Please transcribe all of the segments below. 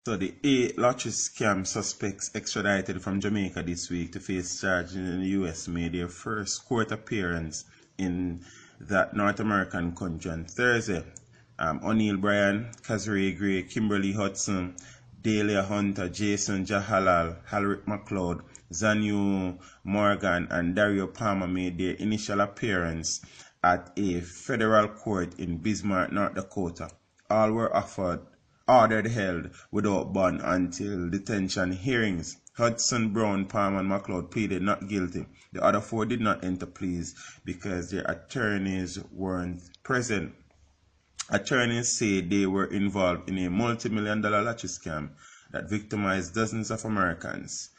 So the 8 lottery scam suspects extradited from Jamaica this week to face charges in the US made their first court appearance in that North American country on Thursday. O'Neil Bryan, Kazari Gray, Kimberly Hudson, Dahlia Hunter, Jason Jahalal, Halrick McLeod, Zanyu Morgan, and Dario Palmer made their initial appearance at a federal court in Bismarck, North Dakota. All were ordered held without bond until detention hearings. Hudson, Brown, Palmer, and McLeod pleaded not guilty. The other 4 did not enter pleas because their attorneys weren't present. Attorneys say they were involved in a multi-million-dollar lottery scam that victimized dozens of Americans.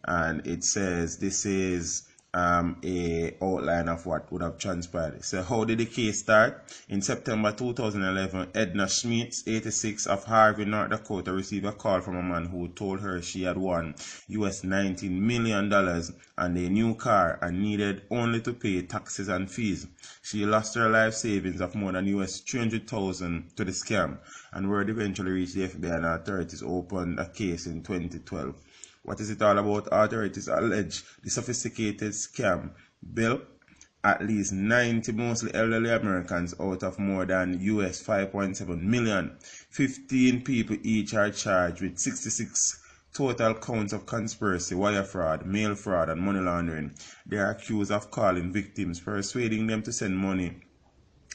And it says this is a outline of what would have transpired. So how did the case start? In September 2011, Edna Schmitz, 86, of Harvey, North Dakota, received a call from a man who told her she had won US $19 million and a new car and needed only to pay taxes and fees. She lost her life savings of more than US $300,000 to the scam, and word eventually reached the FBI, and authorities opened a case in 2012. What is it all about? Authorities allege the sophisticated scam built at least 90 mostly elderly Americans out of more than US 5.7 million. 15 people each are charged with 66 total counts of conspiracy, wire fraud, mail fraud, and money laundering. They are accused of calling victims, persuading them to send money,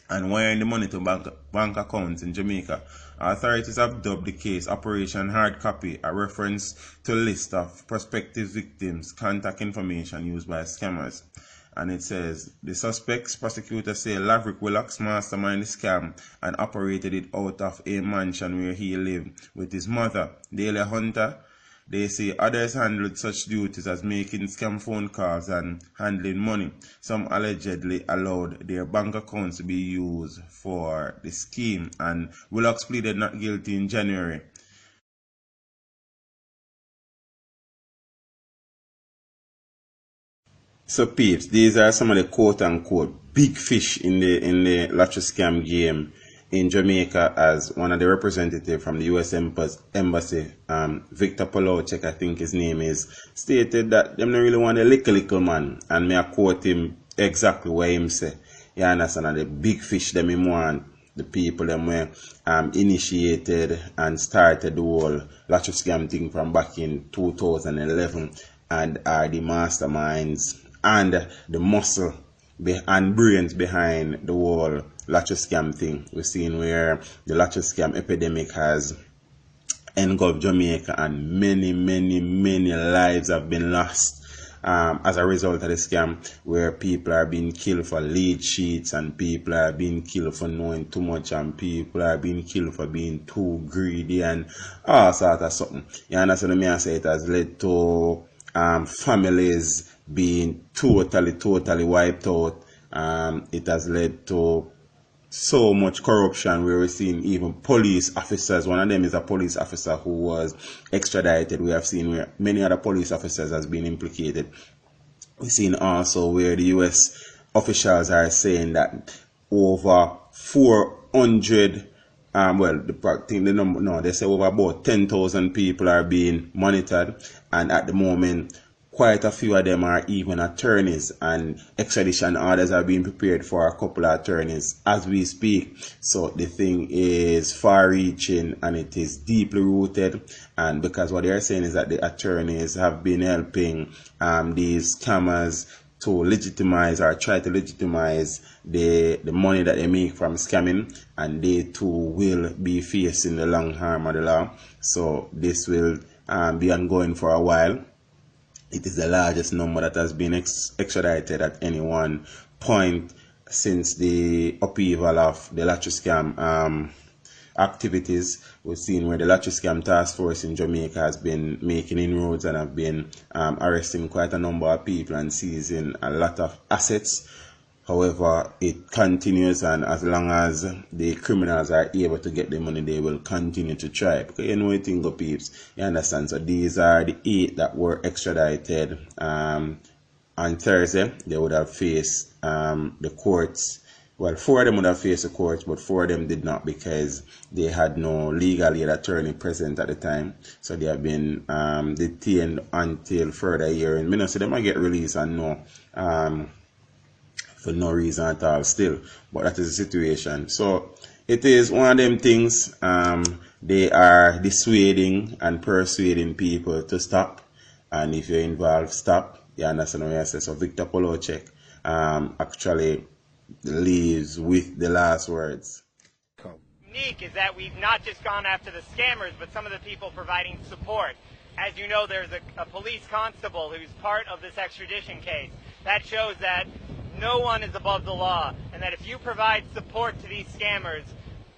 and wiring the money to bank accounts in Jamaica. Authorities have dubbed the case Operation Hard Copy, a reference to a list of prospective victims' contact information used by scammers. And it says, the suspects, prosecutors say Laverick Willocks masterminded the scam and operated it out of a mansion where he lived with his mother, Dahlia Hunter. They say others handled such duties as making scam phone calls and handling money. Some allegedly allowed their bank accounts to be used for the scheme, and Willocks pleaded not guilty in January. So peeps, these are some of the quote-unquote big fish in the lottery scam game in Jamaica, as one of the representatives from the US Embassy, Victor Polowczyk, I think his name is, stated that them don't really want a little man, and may I quote him exactly what him say. You understand, and the big fish them him want, the people them were initiated and started the whole lottery scam thing from back in 2011 and are the masterminds and the muscle and brains behind the whole lottery scam thing. We're seeing where the lottery scam epidemic has engulfed Jamaica, and many lives have been lost as a result of the scam, where people are being killed for lead sheets, and people are being killed for knowing too much, and people are being killed for being too greedy, and all sort of something. You understand me? I say it has led to families being totally wiped out. It has led to so much corruption, where we're seeing even police officers. One of them is a police officer who was extradited. We have seen where many other police officers has been implicated. We've seen also where the US officials are saying that over 400 they say over about 10,000 people are being monitored, and at the moment quite a few of them are even attorneys, and extradition orders are being prepared for a couple of attorneys as we speak. So the thing is far reaching, and it is deeply rooted, and because what they are saying is that the attorneys have been helping these scammers to legitimize, or try to legitimize, the money that they make from scamming, and they too will be facing the long arm of the law. So this will be ongoing for a while. It is the largest number that has been extradited at any one point since the upheaval of the lottery scam activities. We've seen where the lottery scam task force in Jamaica has been making inroads and have been arresting quite a number of people and seizing a lot of assets. However, it continues, and as long as the criminals are able to get the money, they will continue to try. Because you know what thing go, peeps. You understand? So these are the 8 that were extradited on Thursday. They would have faced the courts well, 4 of them would have faced the court, but 4 of them did not because they had no legal aid attorney present at the time. So they have been detained until further hearing. I know, so they might get released and for no reason at all still. But that is the situation. So it is one of them things. They are dissuading and persuading people to stop. And if you're involved, stop. You understand what I say? So Victor Polochek actually leaves with the last words. Unique is that we've not just gone after the scammers, but some of the people providing support. As you know, there's a police constable who's part of this extradition case. That shows that no one is above the law, and that if you provide support to these scammers,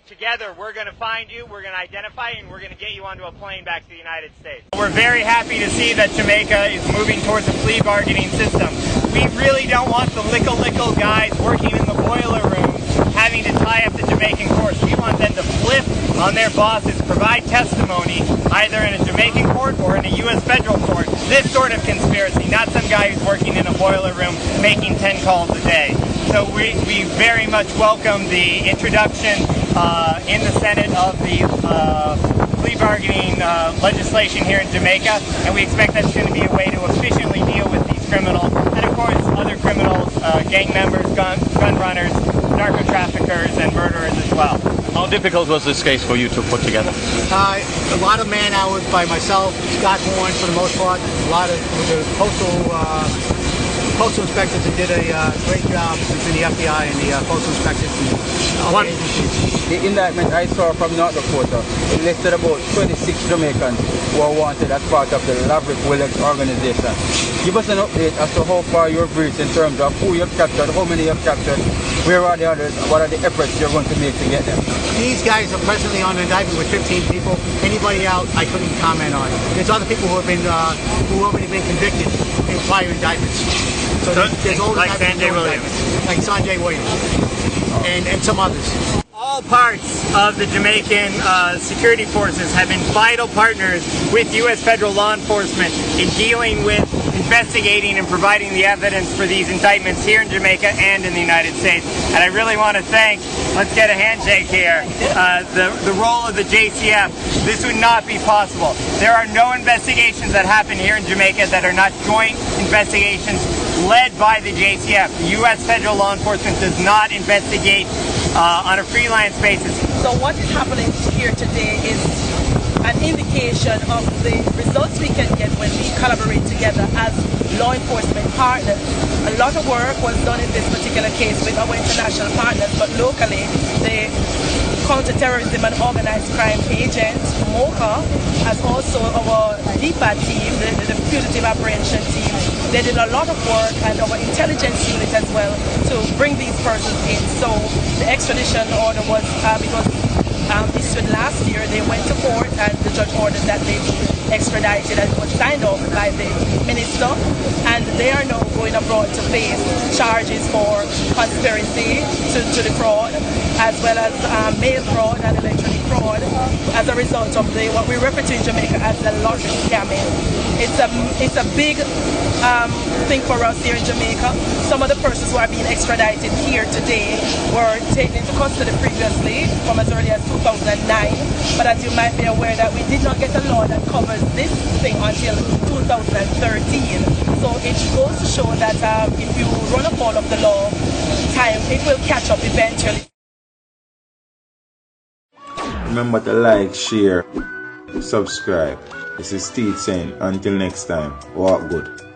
together we're going to find you, we're going to identify you, and we're going to get you onto a plane back to the United States. We're very happy to see that Jamaica is moving towards a plea bargaining system. We really don't want the lickle guys working in the boiler room having to tie up the Jamaican courts. We want them to flip on their bosses, provide testimony either in a Jamaican court or in a U.S. federal court. This sort of conspiracy, not some guy who's working in a boiler room making 10 calls a day. So we very much welcome the introduction in the Senate of the plea bargaining legislation here in Jamaica, and we expect that's going to be a way to efficiently deal with these criminals, and of course other criminals, gang members, gun runners, narco traffickers, and murderers as well. How difficult was this case for you to put together? A lot of man hours by myself, Scott Horn for the most part, a lot of the postal inspectors that did a great job between the FBI and the postal inspectors and other agencies. The indictment I saw from North Dakota, it listed about 26 Jamaicans who are wanted as part of the Laverick Willis organization. Give us an update as to how far you've reached in terms of who you've captured, how many you've captured, where are the others, what are the efforts you're going to make to get them? These guys are presently on an indictment with 15 people. Anybody out, I couldn't comment on. There's other people who have been who already been convicted in prior indictments. So there's all like Sanjay Williams, like Sanjay Williams, and some others. All parts of the Jamaican security forces have been vital partners with U.S. federal law enforcement in dealing with investigating and providing the evidence for these indictments here in Jamaica and in the United States. And I really want to thank, let's get a handshake here, the role of the JCF. This would not be possible. There are no investigations that happen here in Jamaica that are not joint investigations led by the JCF. The U.S. federal law enforcement does not investigate on a freelance basis. So what is happening here today is an indication of the results we can get when we collaborate together as law enforcement partners. A lot of work was done in this particular case with our international partners, but locally the counter-terrorism and organized crime agent, MOCA, as also our DPAD team, the fugitive apprehension team, they did a lot of work, and our intelligence unit as well, to bring these persons in. So the extradition order was, issued last year. They went to court and the judge ordered that they be extradited, and was signed off by the minister, and they are now going abroad to face charges for conspiracy to defraud, as well as mail fraud and electronic fraud, as a result of what we refer to in Jamaica as the lottery scamming. It's a big thing for us here in Jamaica. Some of the persons who are being extradited here today were taken into custody previously from as early as 2009, but as you might be aware that we did not get a law that covers this thing until 2013. So it goes to show that if you run afoul of the law, it will catch up eventually. Remember to like, share, subscribe. This is Steve saying, until next time, walk good.